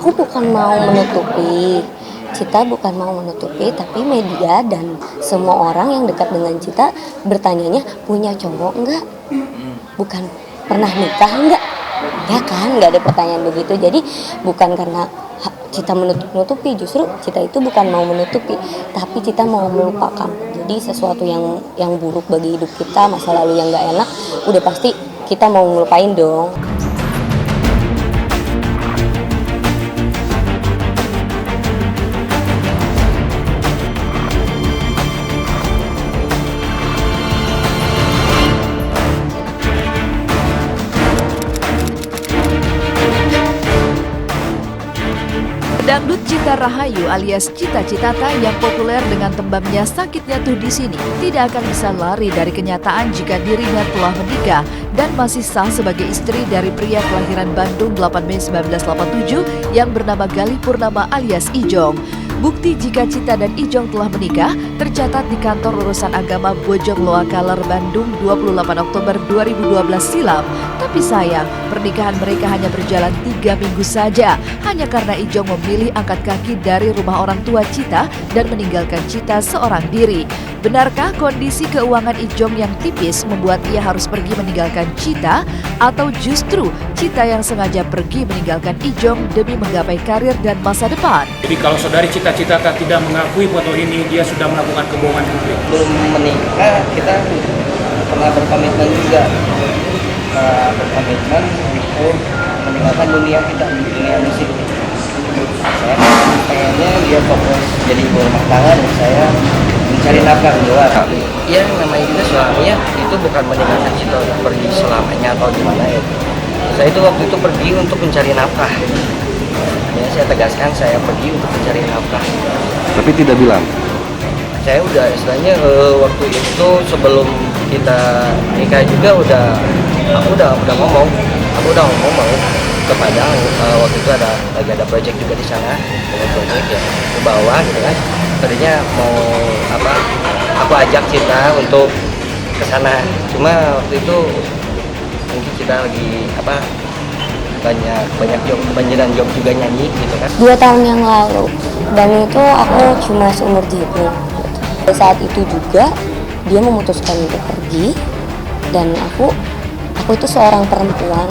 aku bukan mau menutupi, Cita bukan mau menutupi, tapi media dan semua orang yang dekat dengan Cita bertanyanya punya cowok enggak, bukan pernah nikah enggak, ya kan, nggak ada pertanyaan begitu. Jadi bukan karena Cita menutupi, justru Cita itu bukan mau menutupi, tapi Cita mau melupakan. Jadi sesuatu yang buruk bagi hidup kita, masa lalu yang nggak enak, udah pasti kita mau ngelupain dong. Dangdut Cita Rahayu alias Cita Citata yang populer dengan tembangnya Sakitnya Tuh di Sini tidak akan bisa lari dari kenyataan jika dirinya telah menikah dan masih sah sebagai istri dari pria kelahiran Bandung 8 Mei 1987 yang bernama Galih Purnama alias Ijong. Bukti jika Cita dan Ijong telah menikah tercatat di Kantor Urusan Agama Bojong Loakaler Bandung 28 Oktober 2012 silam. Tapi sayang, pernikahan mereka hanya berjalan 3 minggu saja, hanya karena Ijong memilih angkat kaki dari rumah orang tua Cita dan meninggalkan Cita seorang diri. Benarkah kondisi keuangan Ijong yang tipis membuat ia harus pergi meninggalkan Cita, atau justru Cita yang sengaja pergi meninggalkan Ijong demi menggapai karir dan masa depan? Jadi kalau saudari Cita Citata tidak mengakui foto ini, dia sudah melakukan kebohongan publik. Belum menikah, kita pernah berkomitmen juga, berkomitmen untuk meninggalkan dunia kita, dunia musik. Saya pengennya dia fokus jadi ibu rumah tangga dan saya mencari nafkah di luar. Ya namanya juga suaminya itu bukan meninggalkan Cita pergi selamanya atau gimana ya. Saya itu waktu itu pergi untuk mencari nafkah. Ya, saya tegaskan saya pergi untuk mencari nafkah. Tapi tidak bilang. Saya udah istilahnya waktu itu sebelum kita nikah juga aku udah ngomong mau ke Padang. Waktu itu lagi ada proyek juga di sana, dengan proyek ya ke bawah gitu kan. Tadinya mau aku ajak Cita untuk ke sana. Cuma waktu itu mungkin Cita lagi banyak job, kebanjiran job juga nyanyi gitu kan. 2 tahun yang lalu, dan itu aku cuma seumur hidup. Pada saat itu juga dia memutuskan untuk pergi, dan aku itu seorang perempuan.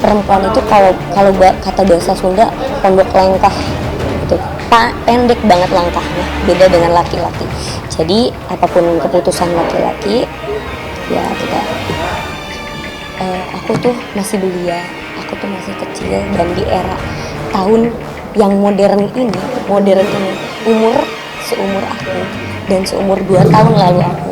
Perempuan itu kalau kata bahasa Sunda pondok lengkah gitu. Pendek banget langkahnya, beda dengan laki-laki. Jadi apapun keputusan laki-laki, ya kita aku tuh masih belia, aku tuh masih kecil, dan di era tahun yang modern ini umur seumur aku dan seumur 2 tahun lalu aku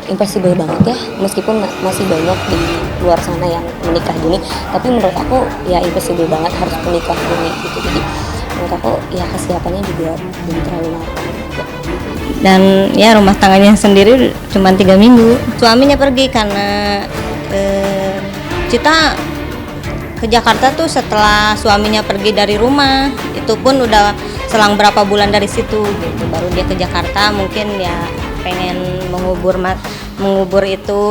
impossible banget ya, meskipun masih banyak di luar sana yang menikah dini, tapi menurut aku ya impossible banget harus menikah dini gitu. Jadi menurut aku ya kesiapannya juga belum terlalu matang. Dan ya rumah tangganya sendiri cuma 3 minggu. Suaminya pergi karena Cita ke Jakarta tuh setelah suaminya pergi dari rumah. Itu pun udah selang berapa bulan dari situ gitu. Baru dia ke Jakarta, mungkin ya pengen mengubur itu.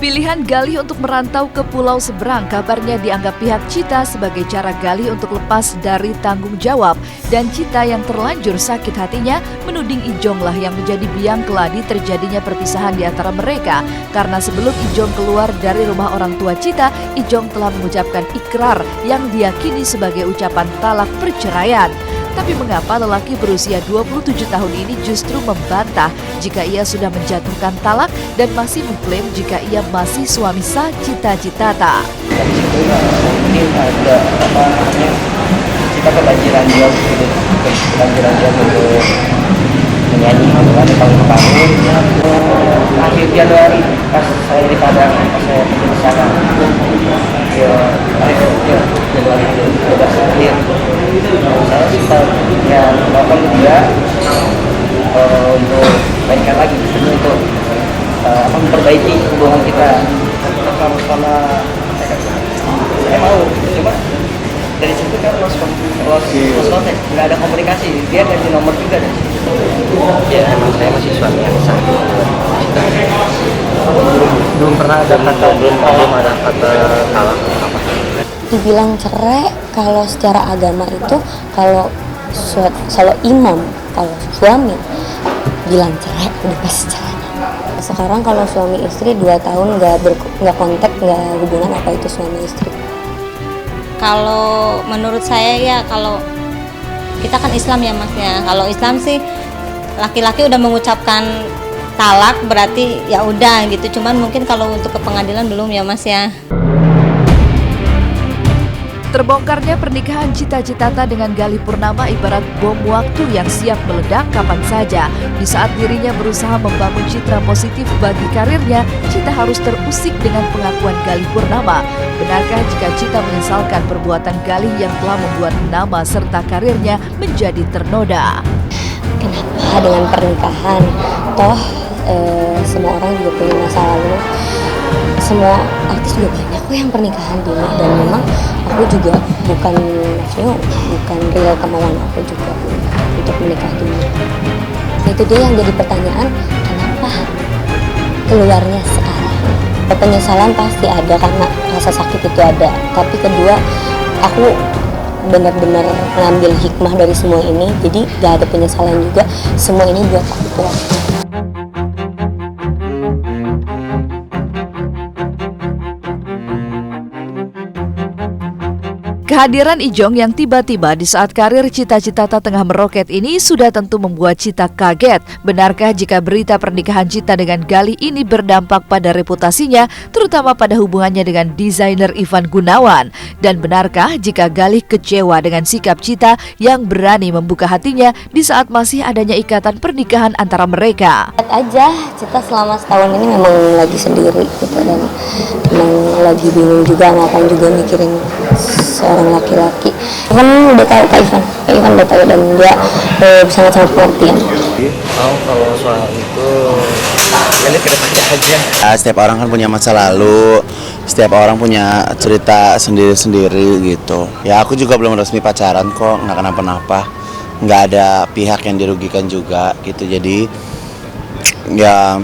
Pilihan Galih untuk merantau ke pulau seberang kabarnya dianggap pihak Cita sebagai cara Galih untuk lepas dari tanggung jawab, dan Cita yang terlanjur sakit hatinya menuding Ijong lah yang menjadi biang keladi terjadinya perpisahan di antara mereka, karena sebelum Ijong keluar dari rumah orang tua Cita, Ijong telah mengucapkan ikrar yang diyakini sebagai ucapan talak perceraian. Tapi mengapa lelaki berusia 27 tahun ini justru membantah jika ia sudah menjatuhkan talak dan masih mengklaim jika ia masih suami sah Cita Citata? Dari situ mungkin ada Cita kebanjiran job gitu, kebanjiran job untuk menyanyi kan tahun ke tahun. Akhir Januari pas saya di Padang, pas saya pergi ke sana, Januari 12 akhir. Saya sempat melakukan dia untuk baikkan lagi, untuk memperbaiki hubungan kita. Sama saya mau, cuma dari situ kan lost contact, nggak ada komunikasi. Dia ganti nomor juga dari situ. Ya emang saya masih suami yang sah. Belum pernah ada kata belum ada kata talak apa? Dibilang cerai kalau secara agama itu kalau imam, kalau suami bilang cerai udah pasti cerai. Sekarang kalau suami istri 2 tahun nggak kontak, nggak hubungan, apa itu suami istri? Kalau menurut saya ya, kalau kita kan Islam ya Mas ya. Kalau Islam sih laki-laki udah mengucapkan talak berarti ya udah gitu. Cuman mungkin kalau untuk ke pengadilan belum ya Mas ya. Terbongkarnya pernikahan Cita Citata dengan Galih Purnama ibarat bom waktu yang siap meledak kapan saja. Di saat dirinya berusaha membangun citra positif bagi karirnya, Cita harus terusik dengan pengakuan Galih Purnama. Benarkah jika Cita menyesalkan perbuatan Galih yang telah membuat nama serta karirnya menjadi ternoda? Kenapa dengan pernikahan? Toh semua orang juga punya masa lalu. Semua artis juga banyak kok yang pernikahan dini, dan memang aku juga bukan real kemauan aku juga untuk menikah dini. Itu dia yang jadi pertanyaan, kenapa keluarnya sekarang? Penyesalan pasti ada karena rasa sakit itu ada, tapi kedua aku benar-benar ngambil hikmah dari semua ini, jadi gak ada penyesalan juga. Semua ini buat aku kuat. Kehadiran Ijong yang tiba-tiba di saat karir Cita Citata tengah meroket ini sudah tentu membuat Cita kaget. Benarkah jika berita pernikahan Cita dengan Galih ini berdampak pada reputasinya, terutama pada hubungannya dengan desainer Ivan Gunawan? Dan benarkah jika Galih kecewa dengan sikap Cita yang berani membuka hatinya di saat masih adanya ikatan pernikahan antara mereka? Lihat aja, Cita selama setahun ini memang lagi sendiri gitu, dan memang lagi bingung juga, ngapain juga mikirin seorang laki-laki. Kan udah tahu Kak Ivan udah tahu, dan dia sangat-sangat pengertian. Kalau soal itu ya lihat ke depannya aja. Setiap orang kan punya masa lalu, setiap orang punya cerita sendiri-sendiri gitu. Ya aku juga belum resmi pacaran kok, nggak kenapa-napa, nggak ada pihak yang dirugikan juga gitu. Jadi ya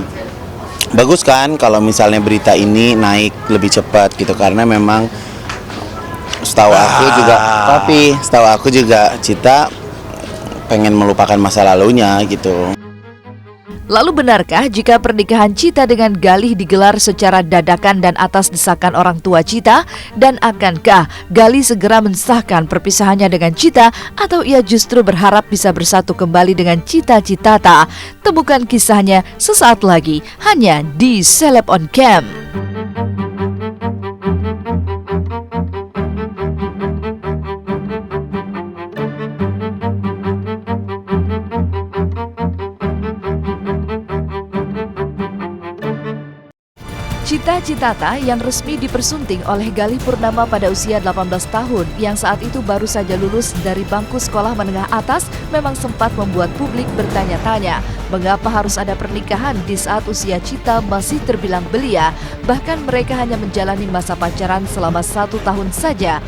bagus kan kalau misalnya berita ini naik lebih cepat gitu, karena memang setahu aku juga Cita pengen melupakan masa lalunya gitu. Lalu benarkah jika pernikahan Cita dengan Galih digelar secara dadakan dan atas desakan orang tua Cita? Dan akankah Galih segera mensahkan perpisahannya dengan Cita, atau ia justru berharap bisa bersatu kembali dengan Cita Citata? Temukan kisahnya sesaat lagi hanya di Celeb on Cam. Cita Citata yang resmi dipersunting oleh Galih Purnama pada usia 18 tahun yang saat itu baru saja lulus dari bangku sekolah menengah atas memang sempat membuat publik bertanya-tanya mengapa harus ada pernikahan di saat usia Cita masih terbilang belia. Bahkan mereka hanya menjalani masa pacaran selama 1 tahun saja.